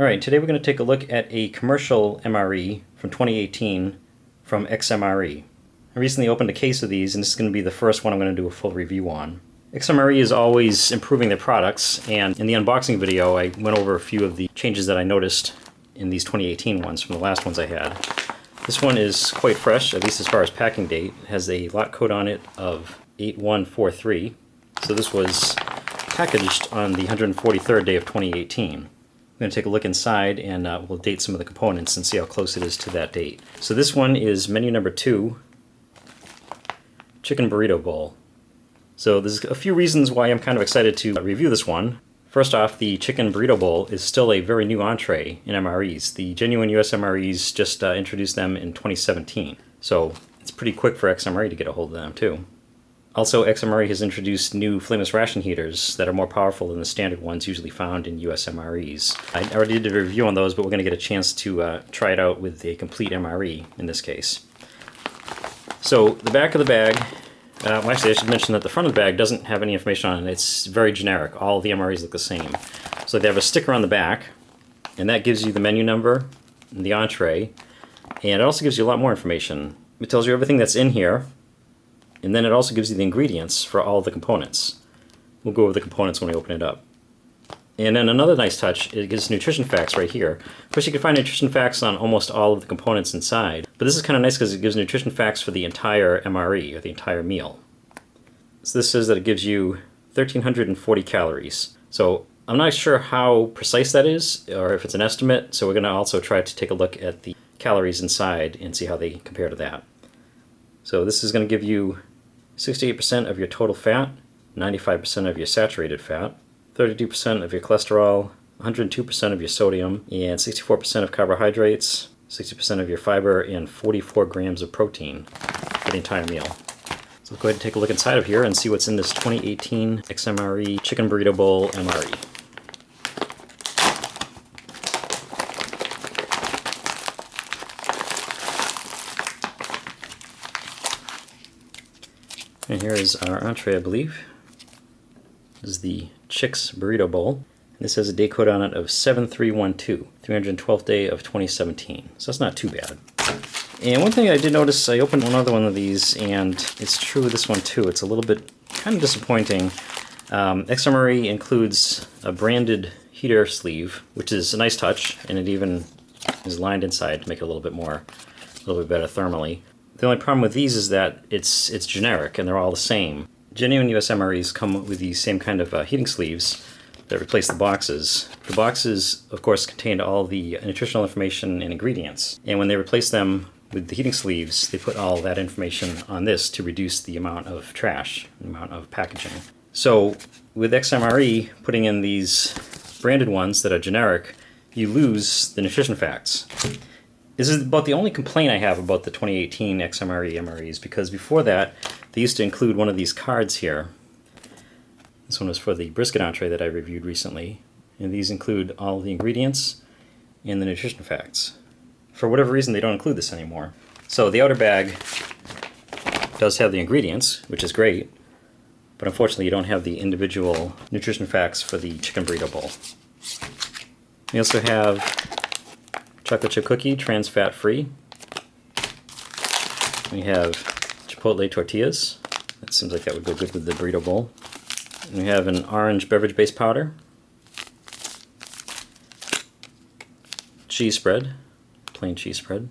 Alright, today we're going to take a look at a commercial MRE from 2018 from XMRE. I recently opened a case of these, and this is going to be the first one I'm going to do a full review on. XMRE is always improving their products, and in the unboxing video I went over a few of the changes that I noticed in these 2018 ones from the last ones I had. This one is quite fresh, at least as far as packing date. It has a lot code on it of 8143, so this was packaged on the 143rd day of 2018. I'm going to take a look inside and we'll date some of the components and see how close it is to that date. So this one is Menu No.2 Chicken Burrito Bowl. So there's a few reasons why I'm kind of excited to review this one. First off, the Chicken Burrito Bowl is still a very new entree in MREs. The genuine US MREs just introduced them in 2017. So it's pretty quick for XMRE to get a hold of them too. Also, XMRE has introduced new flameless ration heaters that are more powerful than the standard ones usually found in US MREs. I already did a review on those, but we're going to get a chance to try it out with a complete MRE in this case. So the back of the bag, actually I should mention that the front of the bag doesn't have any information on it. It's very generic. All the MREs look the same. So they have a sticker on the back, and that gives you the menu number and the entree, and it also gives you a lot more information. It tells you everything that's in here, and then it also gives you the ingredients for all the components. We'll go over the components when we open it up. And then another nice touch, it gives nutrition facts right here. Of course, you can find nutrition facts on almost all of the components inside, but this is kind of nice because it gives nutrition facts for the entire MRE, or the entire meal. So this says that it gives you 1,340 calories. So I'm not sure how precise that is, or if it's an estimate, so we're going to also try to take a look at the calories inside and see how they compare to that. So this is going to give you 68% of your total fat, 95% of your saturated fat, 32% of your cholesterol, 102% of your sodium, and 64% of carbohydrates, 60% of your fiber, and 44 grams of protein for the entire meal. So let's go ahead and take a look inside of here and see what's in this 2018 XMRE Chicken Burrito Bowl MRE. And here is our entree, I believe. This is the Chick's Burrito Bowl. And this has a day code on it of 7312, 312th day of 2017. So that's not too bad. And one thing I did notice, I opened another one of these, and it's true with this one too. It's a little bit kind of disappointing. XMRE includes a branded heater sleeve, which is a nice touch, and it even is lined inside to make it a little bit better thermally. The only problem with these is that it's generic and they're all the same. Genuine US MREs come with these same kind of heating sleeves that replace the boxes. The boxes, of course, contained all the nutritional information and ingredients. And when they replace them with the heating sleeves, they put all that information on this to reduce the amount of trash, the amount of packaging. So with XMRE putting in these branded ones that are generic, you lose the nutrition facts. This is about the only complaint I have about the 2018 XMRE MREs, because before that they used to include one of these cards here. This one was for the brisket entree that I reviewed recently, and these include all the ingredients and the nutrition facts. For whatever reason they don't include this anymore. So the outer bag does have the ingredients, which is great, but unfortunately you don't have the individual nutrition facts for the Chicken Burrito Bowl. We also have chocolate chip cookie, trans fat free. We have Chipotle Tortillas. That seems like that would go good with the burrito bowl. And we have an orange beverage base powder. Cheese spread, plain cheese spread.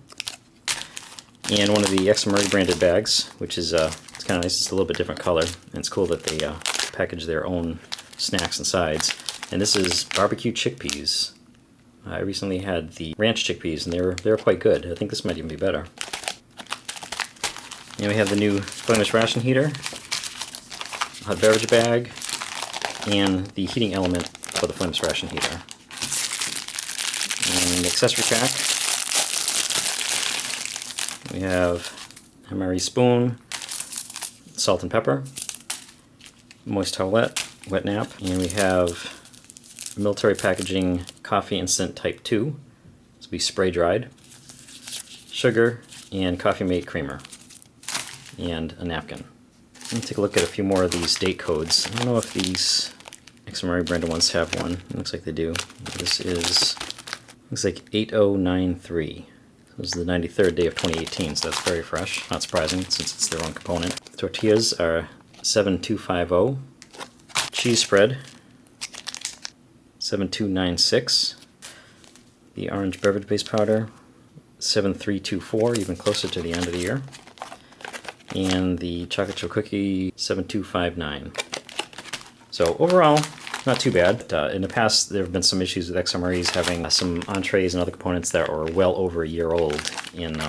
And one of the XMRE branded bags, which is it's kind of nice. It's a little bit different color, and it's cool that they package their own snacks and sides. And this is barbecue chickpeas. I recently had the ranch chickpeas, and they were quite good. I think this might even be better. And we have the new flameless ration heater, hot beverage bag, and the heating element for the flameless ration heater. And the accessory pack. We have MRE spoon, salt and pepper, moist towelette, wet nap, and we have military packaging coffee instant type 2. This will be spray dried, sugar, and Coffee Mate creamer, and a napkin. Let me take a look at a few more of these date codes. I don't know if these XMRE branded ones have one. It looks like they do. This is Looks like 8093. This is the 93rd day of 2018, so that's very fresh. Not surprising since it's their own component. The tortillas are 7250. Cheese spread 7296. The orange beverage base powder 7324, even closer to the end of the year. And the chocolate chip cookie 7259. So overall, not too bad. In the past, there have been some issues with XMREs having some entrees and other components that are well over a year old in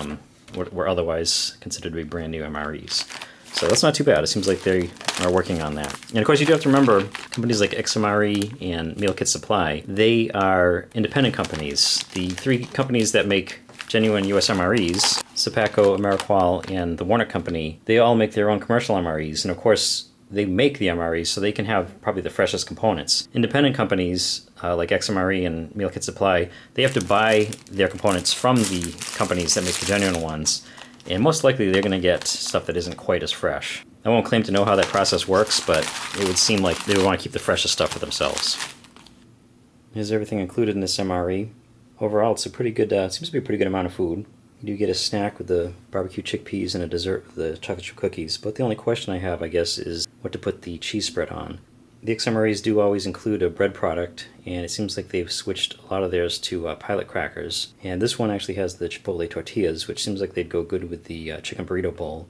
what were otherwise considered to be brand new MREs. So that's not too bad. It seems like they are working on that. And of course, you do have to remember, companies like XMRE and Meal Kit Supply, they are independent companies. The three companies that make genuine US MREs, Sepaco, Ameriqual, and the Warner Company, they all make their own commercial MREs. And of course, they make the MREs, so they can have probably the freshest components. Independent companies like XMRE and Meal Kit Supply, they have to buy their components from the companies that make the genuine ones, and most likely they're going to get stuff that isn't quite as fresh. I won't claim to know how that process works, but it would seem like they would want to keep the freshest stuff for themselves. Here's everything included in this MRE. Overall, it's a pretty good, seems to be a pretty good amount of food. You do get a snack with the barbecue chickpeas and a dessert with the chocolate chip cookies, but the only question I have, I guess, is what to put the cheese spread on. The XMREs do always include a bread product, and it seems like they've switched a lot of theirs to pilot crackers. And this one actually has the Chipotle Tortillas, which seems like they'd go good with the Chicken Burrito Bowl.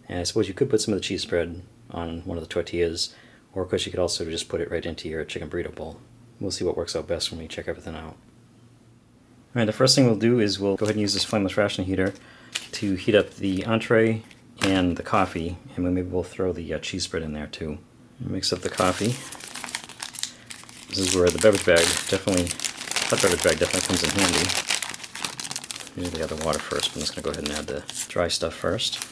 And I suppose you could put some of the cheese spread on one of the tortillas, or of course you could also just put it right into your Chicken Burrito Bowl. We'll see what works out best when we check everything out. Alright, the first thing we'll do is we'll go ahead and use this flameless ration heater to heat up the entree and the coffee, and maybe we'll throw the cheese spread in there too. Mix up the coffee. This is where the beverage bag definitely, hot beverage bag definitely comes in handy. Usually add the water first, but I'm just going to go ahead and add the dry stuff first.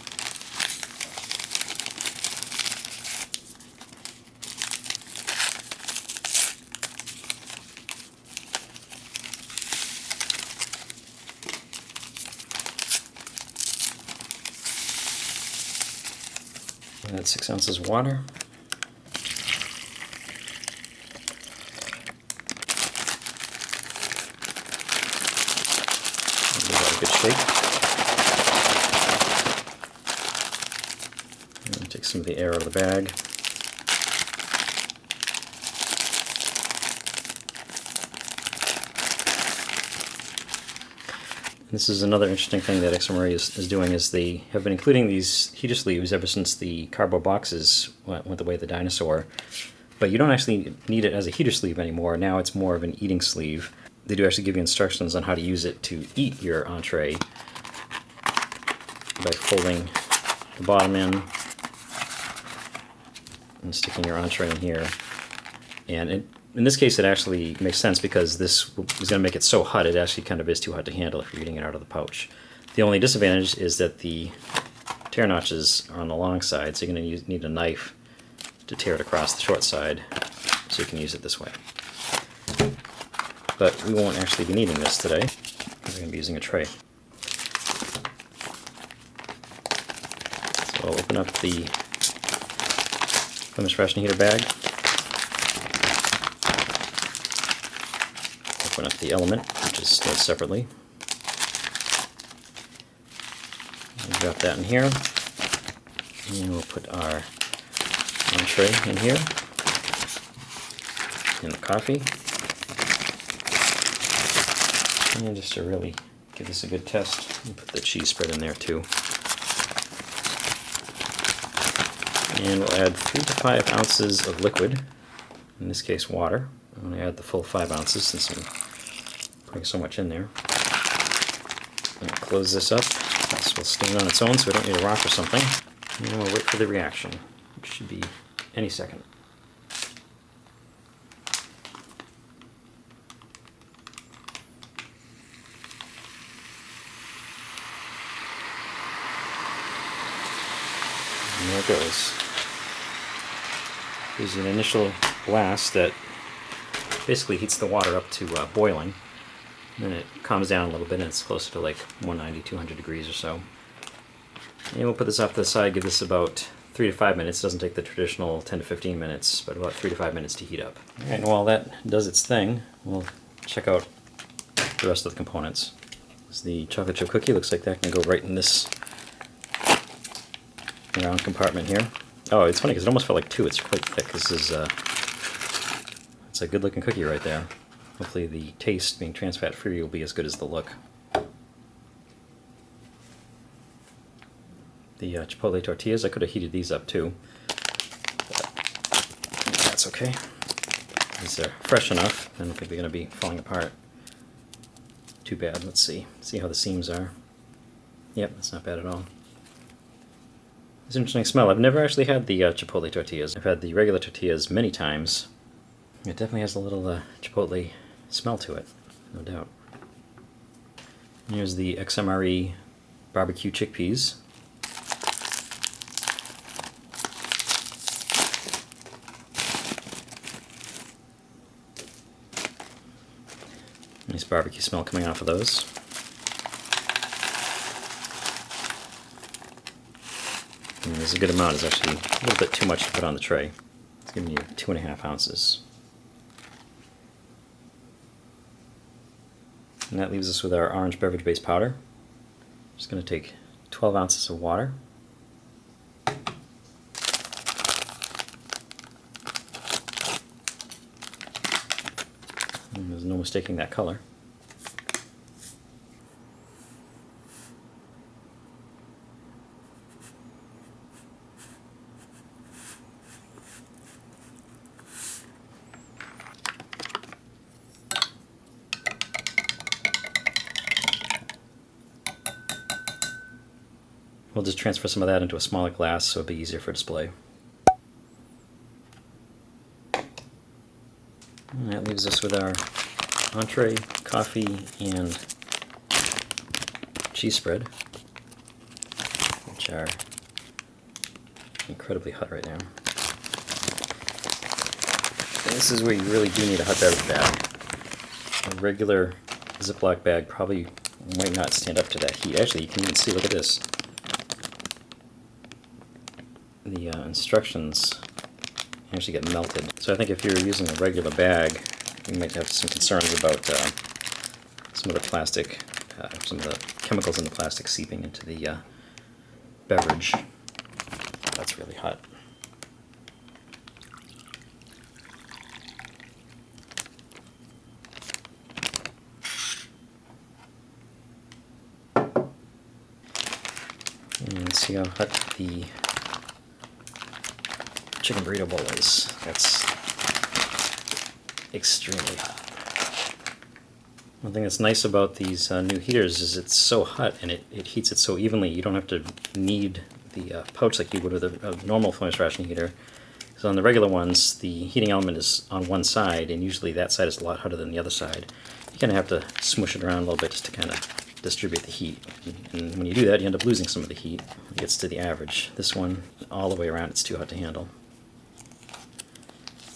Add 6 ounces of water. Give that a good shake. And take some of the air out of the bag. This is another interesting thing that XMRE is doing, is they have been including these heater sleeves ever since the cardboard boxes went the way of the dinosaur. But you don't actually need it as a heater sleeve anymore. Now it's more of an eating sleeve. They do actually give you instructions on how to use it to eat your entree by folding the bottom in and sticking your entree in here. And in this case, it actually makes sense because this is going to make it so hot it actually kind of is too hot to handle if you're eating it out of the pouch. The only disadvantage is that the tear notches are on the long side, so you're going to need a knife to tear it across the short side so you can use it this way. But we won't actually be needing this today. We're going to be using a tray. So I'll open up the flameless ration heater bag. Open up the element, which is stored separately. And drop that in here. And we'll put our entree in here. And the coffee. And just to really give this a good test, we'll put the cheese spread in there too. And we'll add 3 to 5 ounces of liquid, in this case water. I'm going to add the full 5 ounces since I'm putting so much in there. And close this up. This will stand on its own, so we don't need a rock or something. And we'll wait for the reaction, which should be any second. And there it goes. There's an initial blast that basically heats the water up to boiling. And then it calms down a little bit and it's closer to like 190, 200 degrees or so. And we'll put this off to the side, give this about 3 to 5 minutes. It doesn't take the traditional 10 to 15 minutes, but about 3 to 5 minutes to heat up. Alright, and while that does its thing, we'll check out the rest of the components. The chocolate chip cookie looks like that can go right in this round compartment here. Oh, it's funny because it almost felt like two. It's quite thick. This is it's a good looking cookie right there. Hopefully the taste, being trans fat free, will be as good as the look. The Chipotle Tortillas, I could have heated these up too, but that's okay. These are fresh enough. I don't think they're going to be falling apart too bad. Let's see how the seams are. Yep, that's not bad at all. It's an interesting smell. I've never actually had the Chipotle Tortillas. I've had the regular tortillas many times. It definitely has a little Chipotle smell to it, no doubt. And here's the XMRE barbecue chickpeas. Nice barbecue smell coming off of those. And there's a good amount. It's actually a little bit too much to put on the tray. It's giving you 2.5 ounces. And that leaves us with our orange beverage base powder. Just going to take 12 ounces of water. And there's no mistaking that color. We'll just transfer some of that into a smaller glass so it'll be easier for display. And that leaves us with our entree, coffee, and cheese spread, which are incredibly hot right now. And this is where you really do need a hot beverage bag. A regular Ziploc bag probably might not stand up to that heat. Actually, you can even see, look at this. The instructions actually get melted. So I think if you're using a regular bag, you might have some concerns about some of the plastic, some of the chemicals in the plastic seeping into the beverage. That's really hot. And see how hot the Chicken Burrito Bowl is. That's extremely hot. One thing that's nice about these new heaters is it's so hot and it heats it so evenly. You don't have to knead the pouch like you would with a normal furnace ration heater. So on the regular ones, the heating element is on one side, and usually that side is a lot hotter than the other side. You kind of have to smush it around a little bit just to kind of distribute the heat. And when you do that, you end up losing some of the heat. It gets to the average. This one, all the way around, it's too hot to handle.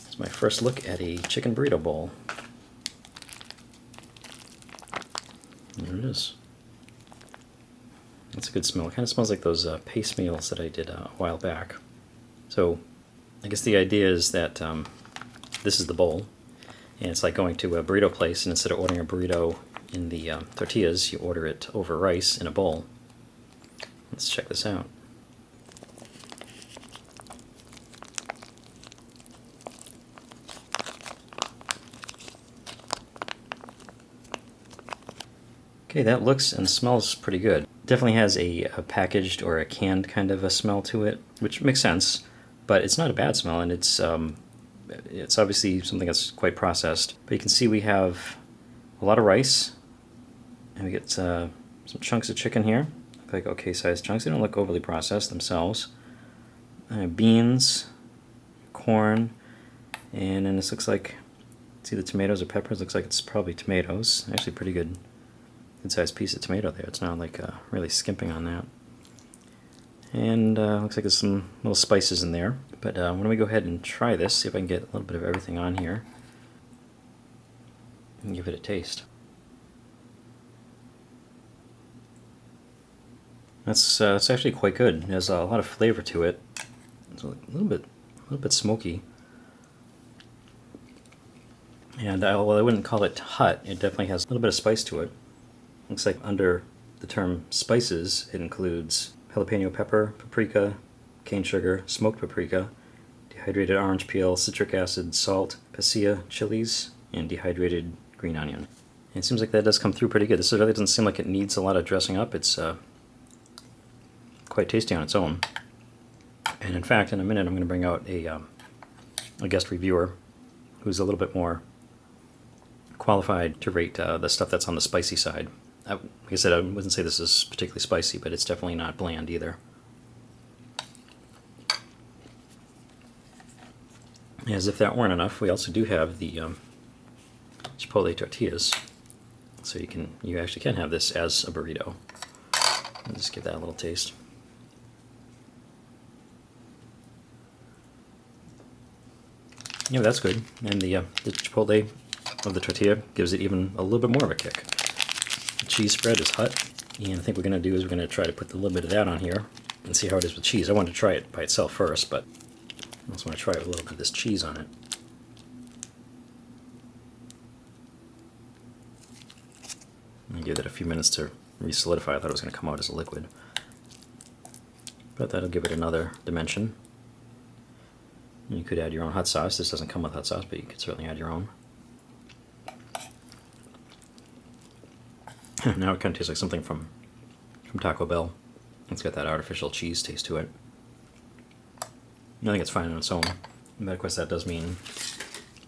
It's my first look at a chicken burrito bowl. There it is. That's a good smell. It kind of smells like those paste meals that I did a while back. So I guess the idea is that this is the bowl, and it's like going to a burrito place, and instead of ordering a burrito in the tortillas, you order it over rice in a bowl. Let's check this out. Okay, that looks and smells pretty good. Definitely has a packaged or a canned kind of a smell to it, which makes sense, but it's not a bad smell, and it's obviously something that's quite processed. But you can see we have a lot of rice, and we get some chunks of chicken here. Look like okay-sized chunks. They don't look overly processed themselves. Beans, corn, and then this looks like, it's either tomatoes or peppers. Looks like it's probably tomatoes. Actually, pretty good sized piece of tomato there. It's not like really skimping on that. And looks like there's some little spices in there. But why don't we go ahead and try this, see if I can get a little bit of everything on here and give it a taste. That's actually quite good. It has a lot of flavor to it. It's a little bit smoky. And while I wouldn't call it hot, it definitely has a little bit of spice to it. Looks like under the term spices, it includes jalapeno pepper, paprika, cane sugar, smoked paprika, dehydrated orange peel, citric acid, salt, pasilla, chilies, and dehydrated green onion. And it seems like that does come through pretty good. This really doesn't seem like it needs a lot of dressing up. It's quite tasty on its own. And in fact, in a minute, I'm going to bring out a guest reviewer who's a little bit more qualified to rate the stuff that's on the spicy side. Like I said, I wouldn't say this is particularly spicy, but it's definitely not bland either. As if that weren't enough, we also do have the Chipotle Tortillas. So you actually can have this as a burrito. I'll just give that a little taste. Yeah, that's good. And the Chipotle of the tortilla gives it even a little bit more of a kick. The cheese spread is hot, and I think what we're going to do is we're going to try to put a little bit of that on here and see how it is with cheese. I wanted to try it by itself first, but I also want to try it with a little bit of this cheese on it. I give it a few minutes to re-solidify. I thought it was going to come out as a liquid. But that'll give it another dimension. And you could add your own hot sauce. This doesn't come with hot sauce, but you could certainly add your own. Now it kind of tastes like something from Taco Bell. It's got that artificial cheese taste to it. I think it's fine on its own. But of course that does mean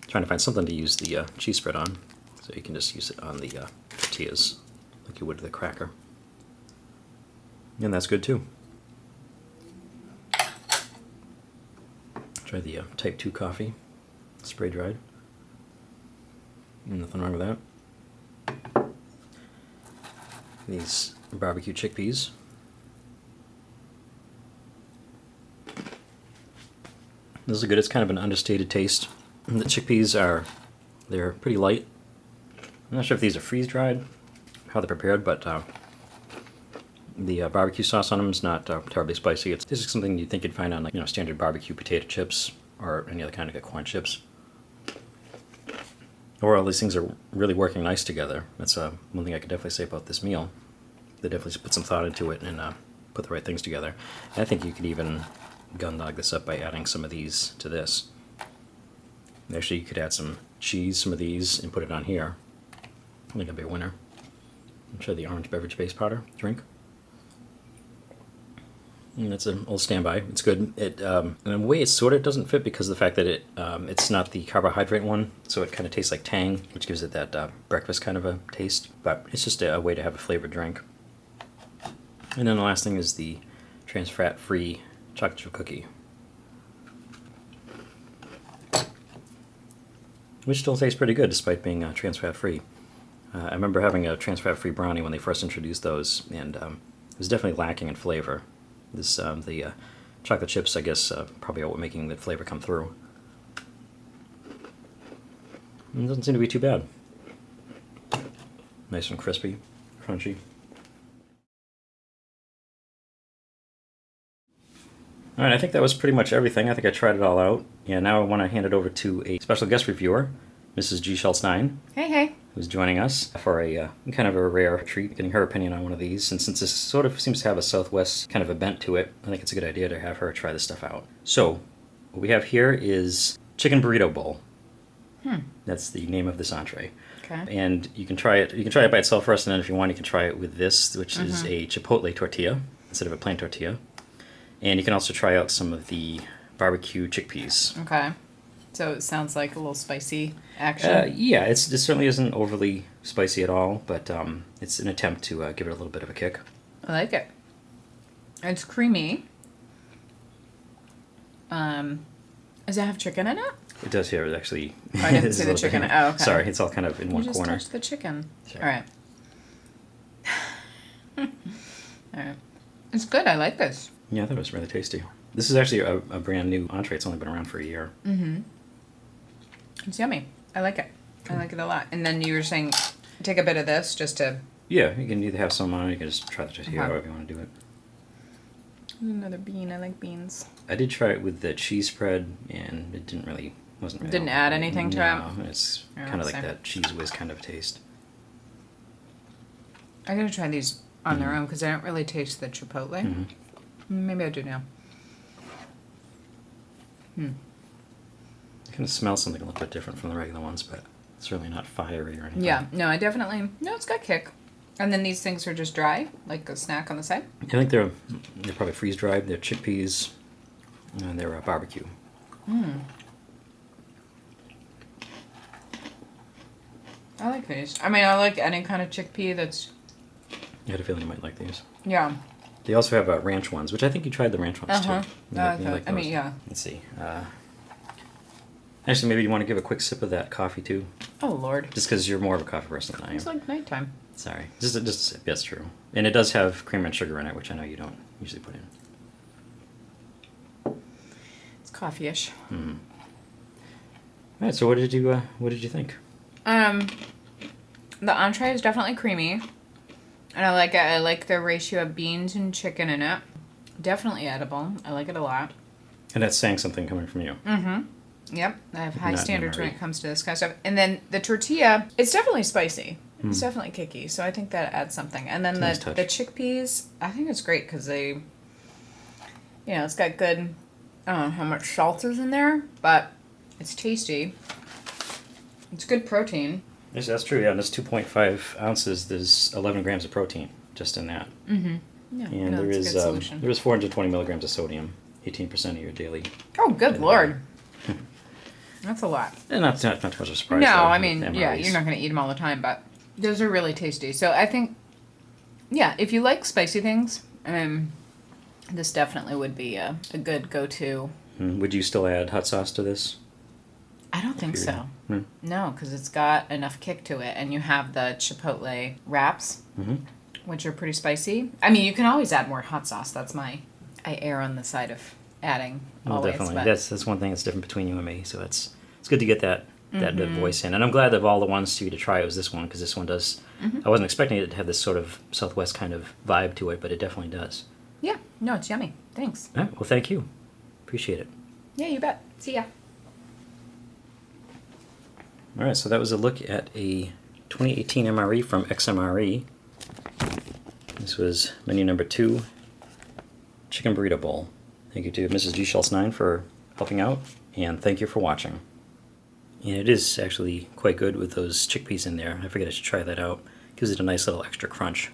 trying to find something to use the cheese spread on. So you can just use it on the tortillas like you would the cracker. And that's good too. Try the Type 2 coffee, spray dried. Nothing wrong with that. These barbecue chickpeas. This is good. It's kind of an understated taste. And the chickpeas they're pretty light. I'm not sure if these are freeze dried, how they're prepared, but the barbecue sauce on them is not terribly spicy. It's just something you'd think you'd find on like standard barbecue potato chips or any other kind of corn chips. Or all these things are really working nice together. That's one thing I could definitely say about this meal. They definitely put some thought into it and put the right things together. And I think you could even gun dog this up by adding some of these to this. Actually, you could add some cheese, some of these, and put it on here. I think that'd be a winner. I'll try the orange beverage base powder drink. And that's an old standby. It's good. It in a way it sort of doesn't fit because of the fact that it's not the carbohydrate one, so it kind of tastes like tang, which gives it that breakfast kind of a taste. But it's just a way to have a flavored drink. And then the last thing is the trans fat free chocolate chip cookie, which still tastes pretty good despite being trans fat free. I remember having a trans fat free brownie when they first introduced those, and it was definitely lacking in flavor. The chocolate chips, I guess, probably are what making the flavor come through. And it doesn't seem to be too bad. Nice and crispy, crunchy. All right, I think that was pretty much everything. I think I tried it all out. Yeah, now I want to hand it over to a special guest reviewer, Mrs. gschultz9. Hey, hey. Who's joining us for a kind of a rare treat, getting her opinion on one of these. And since this sort of seems to have a Southwest kind of a bent to it, I think it's a good idea to have her try this stuff out. So, what we have here is Chicken Burrito Bowl. That's the name of this entree. Okay. And you can try it. You can try it by itself first, and then if you want, you can try it with this, which is a Chipotle tortilla instead of a plain tortilla. And you can also try out some of the barbecue chickpeas. Okay. So it sounds like a little spicy action. Yeah, it certainly isn't overly spicy at all, but it's an attempt to give it a little bit of a kick. I like it. It's creamy. Does it have chicken in it? It does here, actually. Oh, I didn't see the chicken. Oh, okay. Sorry, it's all kind of in one corner. You just touched the chicken. Sure. All right. All right. It's good. I like this. Yeah, I thought it was really tasty. This is actually a brand new entree. It's only been around for a year. Mm-hmm. It's yummy. I like it. I like it a lot. And then you were saying take a bit of this just to... Yeah, you can either have some on it, you can just try the tortilla, Okay. however you want to do it. Another bean. I like beans. I did try it with the cheese spread, and it didn't really Wasn't really Didn't add anything to it? No, it's Yeah, kind of like same. that cheese whiz kind of taste. I gotta try these on their own because I don't really taste the chipotle. Maybe I do now. It kind of smells something a little bit different from the regular ones, but it's really not fiery or anything. Yeah, no, I definitely. No, it's got kick. And then these things are just dry, like a snack on the side. I think they're probably freeze dried. They're chickpeas, and they're barbecue. I like these. I mean, I like any kind of chickpea that's. I had a feeling you might like these. Yeah. They also have ranch ones, which I think you tried the ranch ones too. You like I mean, those. yeah. Let's see. Actually, maybe you want to give a quick sip of that coffee too, Oh, Lord. just because you're more of a coffee person than I am. It's like nighttime. Sorry, just a sip. That's true, and it does have cream and sugar in it, which I know you don't usually put in. It's coffee-ish. All right. So what did you think? The entree is definitely creamy. And I like it. I like the ratio of beans and chicken in it. Definitely edible. I like it a lot. And that's saying something coming from you. Yep. I have high Not standards when MRE. it comes to this kind of stuff. And then the tortilla, it's definitely spicy. It's definitely kicky. So I think that adds something. And then the Nice touch. chickpeas, I think it's great because they, it's got good, I don't know how much salt is in there, but it's tasty. It's good protein. Yes, that's true. Yeah, and this 2.5 ounces. There's 11 grams of protein just in that. Yeah, And no, there it's a is good solution. 420 milligrams of sodium, 18% of your daily. Oh, good Lord. That's a lot. And not too much of a surprise. No, though, I with mean, yeah, MREs. you're not going to eat them all the time, but those are really tasty. So I think, yeah, if you like spicy things, this definitely would be a good go-to. Would you still add hot sauce to this? I don't think so. Hmm. No, because it's got enough kick to it, and you have the chipotle wraps, which are pretty spicy. I mean, you can always add more hot sauce. I err on the side of adding Well, always. definitely. But That's one thing that's different between you and me. So it's good to get that voice in. And I'm glad that of all the ones to try, it was this one, because this one does. I wasn't expecting it to have this sort of Southwest kind of vibe to it, but it definitely does. yeah, no, it's yummy. Thanks. All right, well, thank you. Appreciate it. Yeah, you bet. See ya. All right, so that was a look at a 2018 MRE from XMRE. This was menu number 2, Chicken Burrito Bowl. Thank you to Mrs. gschultz9 for helping out, and thank you for watching. And it is actually quite good with those chickpeas in there. I figured I should try that out. Gives it a nice little extra crunch.